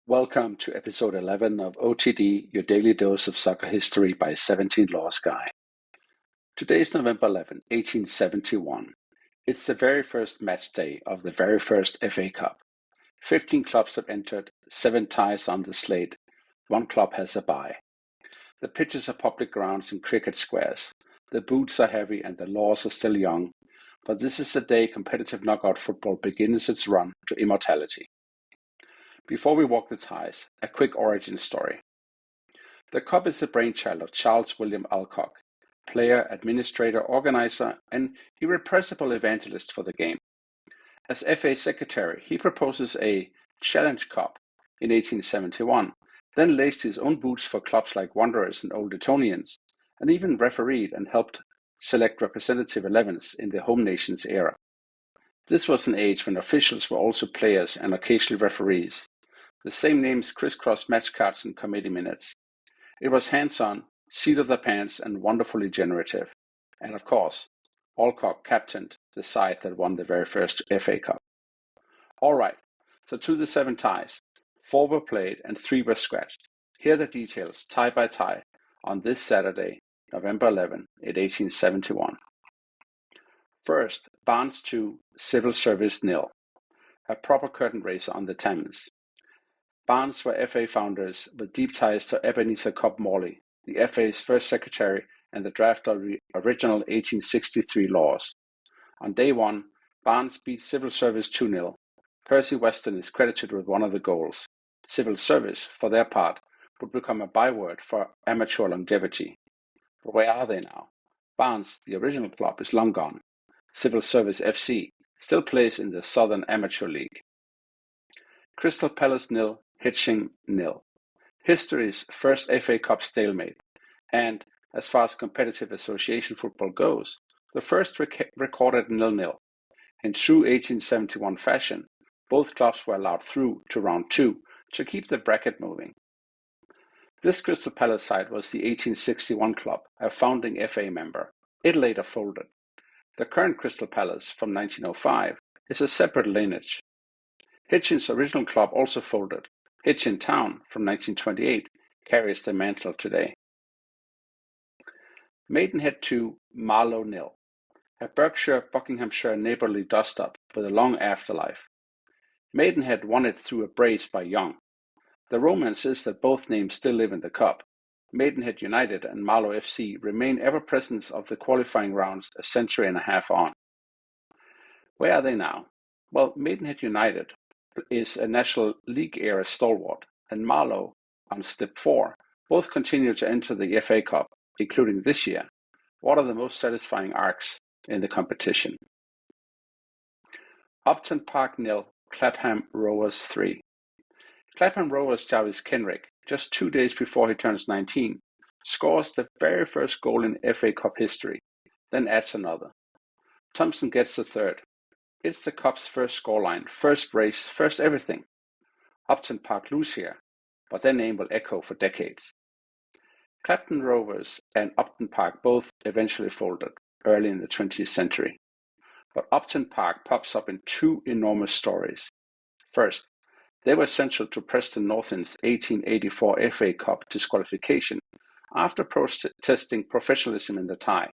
Welcome to episode 11 of OTD, your daily dose of soccer history by 17 Laws Guy. Today is November 11, 1871. It's the very first match day of the very first FA Cup. 15 clubs have entered, 7 ties on the slate, 1 club has a bye. The pitches are public grounds and cricket squares. The boots are heavy and the laws are still young, but this is the day competitive knockout football begins its run to immortality. Before we walk the ties, a quick origin story. The Cup is the brainchild of Charles William Alcock, player, administrator, organizer, and irrepressible evangelist for the game. As FA secretary, he proposes a Challenge Cup in 1871, then laced his own boots for clubs like Wanderers and Old Etonians, and even refereed and helped select representative 11s in the home nations era. This was an age when officials were also players and occasionally referees. The same names crisscrossed match cards and committee minutes. It was hands-on, seat of the pants, and wonderfully generative. And of course, Alcock captained the side that won the very first FA Cup. All right, so to the 7 ties. 4 were played and 3 were scratched. Here are the details, tie by tie, on this Saturday, November 11, 1871. First, Barnes 2, Civil Service 0. A proper curtain raiser on the Thames. Barnes were FA founders with deep ties to Ebenezer Cobb Morley, the FA's first secretary and the drafter of the original 1863 laws. On day 1, Barnes beat Civil Service 2-0. Percy Weston is credited with one of the goals. Civil Service, for their part, would become a byword for amateur longevity. But where are they now? Barnes, the original club, is long gone. Civil Service FC still plays in the Southern Amateur League. Crystal Palace 0, Hitchin 0. History's first FA Cup stalemate, and, as far as competitive association football goes, the first recorded 0-0. In true 1871 fashion, both clubs were allowed through to round 2 to keep the bracket moving. This Crystal Palace side was the 1861 club, a founding FA member. It later folded. The current Crystal Palace, from 1905, is a separate lineage. Hitchin's original club also folded. Hitchin Town, from 1928, carries the mantle today. Maidenhead 2, Marlow 0. A Berkshire, Buckinghamshire neighbourly dust-up with a long afterlife. Maidenhead won it through a brace by Young. The romance is that both names still live in the cup. Maidenhead United and Marlow FC remain ever-present of the qualifying rounds a century and a half on. Where are they now? Well, Maidenhead United is a National League era stalwart, and Marlow, on step 4, both continue to enter the FA Cup, including this year, one of the most satisfying arcs in the competition. Upton Park 0, Clapham Rovers 3. Clapham Rovers Jarvis Kenrick, just 2 days before he turns 19, scores the very first goal in FA Cup history, then adds another. Thompson gets the third. It's the Cup's first scoreline, first brace, first everything. Upton Park lose here, but their name will echo for decades. Clapham Rovers and Upton Park both eventually folded early in the 20th century. But Upton Park pops up in 2 enormous stories. First, they were central to Preston North End's 1884 FA Cup disqualification after protesting professionalism in the tie,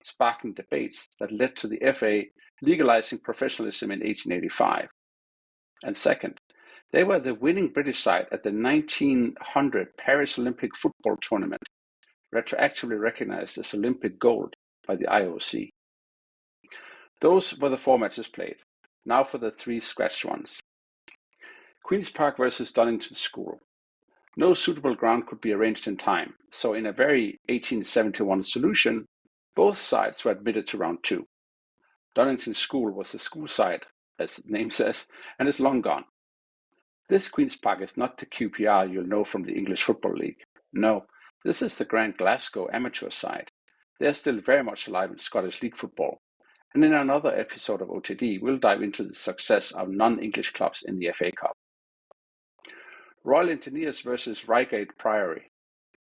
sparking debates that led to the FA legalizing professionalism in 1885. And second, they were the winning British side at the 1900 Paris Olympic football tournament, retroactively recognized as Olympic gold by the IOC. Those were the 4 matches played. Now for the 3 scratched ones. Queen's Park versus Donington School. No suitable ground could be arranged in time, so in a very 1871 solution, both sides were admitted to round 2. Donington School was the school side, as the name says, and is long gone. This Queen's Park is not the QPR you'll know from the English Football League. No, this is the Grand Glasgow amateur side. They are still very much alive in Scottish League football. And in another episode of OTD, we'll dive into the success of non-English clubs in the FA Cup. Royal Engineers versus Reigate Priory.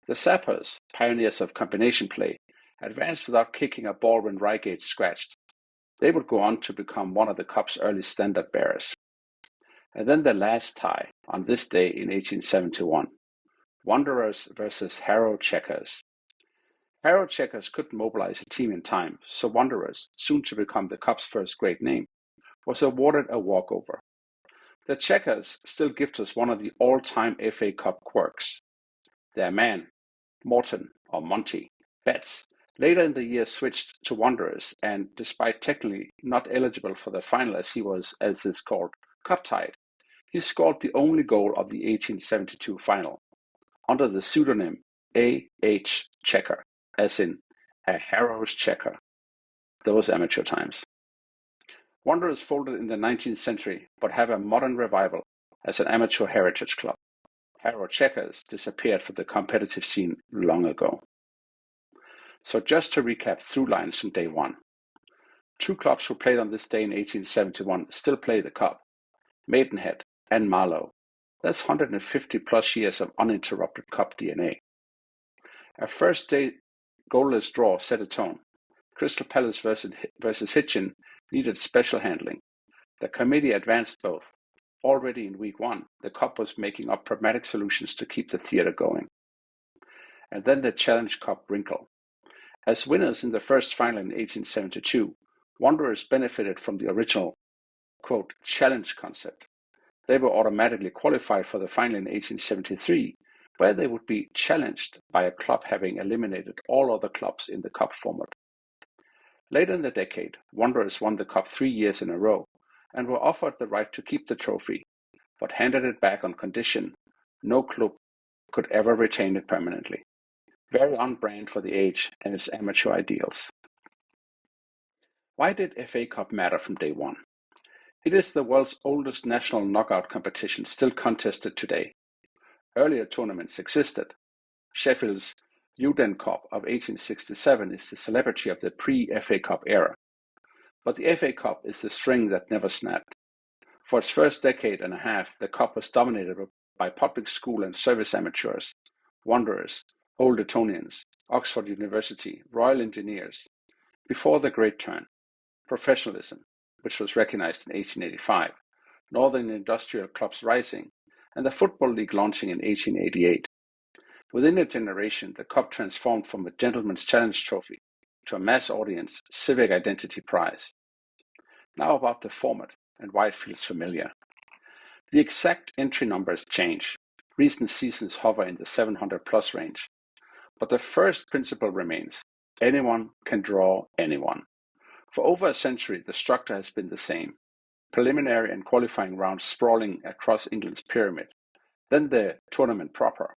The Sappers, pioneers of combination play, advanced without kicking a ball when Reigate scratched. They would go on to become one of the Cup's early standard bearers. And then the last tie on this day in 1871, Wanderers versus Harrow Checkers. Harrow Checkers couldn't mobilize a team in time, so Wanderers, soon to become the Cup's first great name, was awarded a walkover. The Checkers still gift us one of the all-time FA Cup quirks. Their man, Morton or Monty, Betts, later in the year switched to Wanderers and, despite technically not eligible for the final as he was, as is called, cup-tied, he scored the only goal of the 1872 final, under the pseudonym A.H. Checker, as in a Harrow's Checker. Those amateur times. Wanderers folded in the 19th century, but have a modern revival as an amateur heritage club. Harrow Checkers disappeared from the competitive scene long ago. So just to recap through lines from day one. Two clubs who played on this day in 1871 still play the Cup, Maidenhead and Marlow. That's 150 plus years of uninterrupted Cup DNA. A first day goalless draw set a tone. Crystal Palace versus Hitchin needed special handling. The committee advanced both. Already in week one, the Cup was making up pragmatic solutions to keep the theatre going. And then the Challenge Cup wrinkle. As winners in the first final in 1872, Wanderers benefited from the original, quote, challenge concept. They were automatically qualified for the final in 1873, where they would be challenged by a club having eliminated all other clubs in the Cup format. Later in the decade, Wanderers won the Cup 3 years in a row and were offered the right to keep the trophy, but handed it back on condition no club could ever retain it permanently. Very on brand for the age and its amateur ideals. Why did FA Cup matter from day one? It is the world's oldest national knockout competition, still contested today. Earlier tournaments existed. Sheffield's Uden Cup of 1867 is the celebrity of the pre-FA Cup era. But the FA Cup is the string that never snapped. For its first decade and a half, the Cup was dominated by public school and service amateurs, Wanderers, Old Etonians, Oxford University, Royal Engineers. Before the Great Turn, professionalism, which was recognized in 1885, Northern Industrial Clubs rising, and the Football League launching in 1888. Within a generation, the Cup transformed from a gentleman's challenge trophy to a mass audience civic identity prize. Now about the format and why it feels familiar. The exact entry numbers change. Recent seasons hover in the 700 plus range. But the first principle remains. Anyone can draw anyone. For over a century, the structure has been the same. Preliminary and qualifying rounds sprawling across England's pyramid. Then the tournament proper,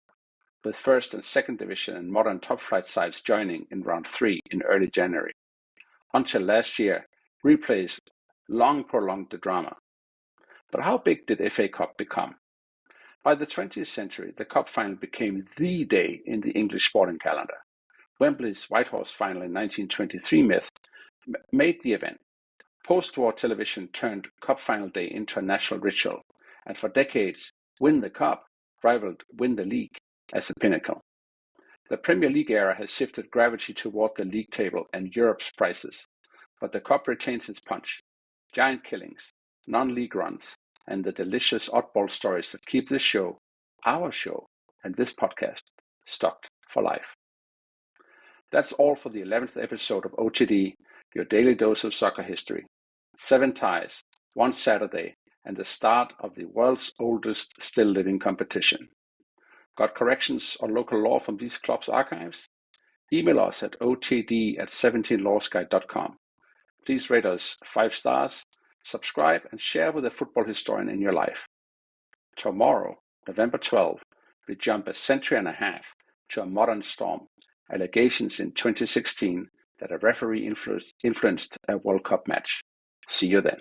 with first and second division and modern top flight sides joining in round 3 in early January. Until last year, replays long prolonged the drama. But how big did FA Cup become? By the 20th century, the Cup final became the day in the English sporting calendar. Wembley's White Horse final in 1923 made the event. Post-war television turned Cup final day into a national ritual, and for decades, Win the Cup rivaled Win the League as a pinnacle. The Premier League era has shifted gravity toward the league table and Europe's prizes, but the Cup retains its punch. Giant killings, non-league runs, and the delicious oddball stories that keep this show, our show, and this podcast stocked for life. That's all for the 11th episode of OTD, your daily dose of soccer history. 7 ties, 1 Saturday, and the start of the world's oldest still living competition. Got corrections on local law from these clubs' archives? Email us at otd@17lawsguide.com. Please rate us 5 stars, subscribe, and share with a football historian in your life. Tomorrow, November 12, we jump a century and a half to a modern storm. Allegations in 2016 that a referee influenced a World Cup match. See you then.